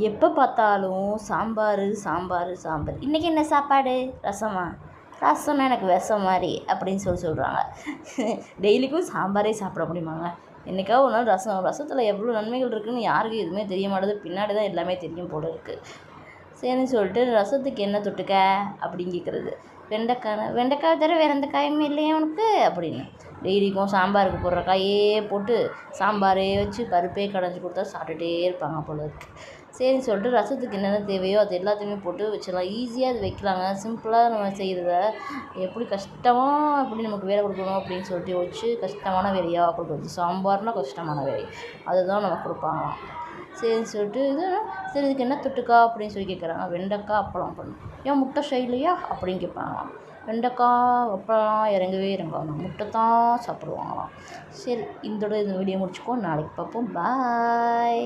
எப்போ பார்த்தாலும் சாம்பார் சாம்பார் சாம்பார். இன்றைக்கி என்ன சாப்பாடு? ரசமா? ரசம்னா எனக்கு விஷம் மாதிரி அப்படின்னு சொல்கிறாங்க. டெய்லிக்கும் சாம்பாரே சாப்பிட முடியுமாங்க? என்றைக்காவது ஒரு நாள் ரசத்தில் எவ்வளோ நன்மைகள் இருக்குதுன்னு யாருக்கும் எதுவுமே தெரிய மாட்டேது. பின்னாடி தான் எல்லாமே தெரியும் போல இருக்குது. சரின்னு சொல்லிட்டு ரசத்துக்கு என்ன தொட்டுக்க அப்படின்னு கேட்குறது. வெண்டைக்காய் தவிர வேறு எந்த காயுமே இல்லையா உனக்கு அப்படின்னு. டெய்லிக்கும் சாம்பாருக்கு போடுற காயே போட்டு சாம்பாரே வச்சு பருப்பே கடைஞ்சி கொடுத்தா சாப்பிட்டுட்டே இருப்பாங்க போல இருக்குது. சரின்னு சொல்லிட்டு ரசத்துக்கு என்னென்ன தேவையோ அது எல்லாத்தையுமே போட்டு வச்சிடலாம். ஈஸியாக அது வைக்கலாங்க. சிம்பிளாக நம்ம செய்கிறத எப்படி கஷ்டமாக எப்படி நமக்கு வேலை கொடுக்கணும் அப்படின்னு சொல்லிட்டு யோசிச்சு கஷ்டமான வேலையாக கொடுக்குறது. சாம்பார்னால் கஷ்டமான வேலை, அதுதான் நமக்கு கொடுப்பாங்களாம். சரின்னு சொல்லிட்டு சரி இதுக்கு என்ன தொட்டுக்கா அப்படின்னு சொல்லி கேட்குறாங்க. வெண்டைக்காய் அப்பளம் பண்ணணும். ஏன் முட்டை செய்யலையா அப்படின்னு கேட்பாங்களாம். வெண்டைக்காய் அப்பளம் இறங்கவே இறங்காது, முட்டை தான் சாப்பிடுவாங்களாம். சரி இந்த வீடியோ முடிச்சுக்கோ, நாளைக்கு பார்ப்போம். பாய்.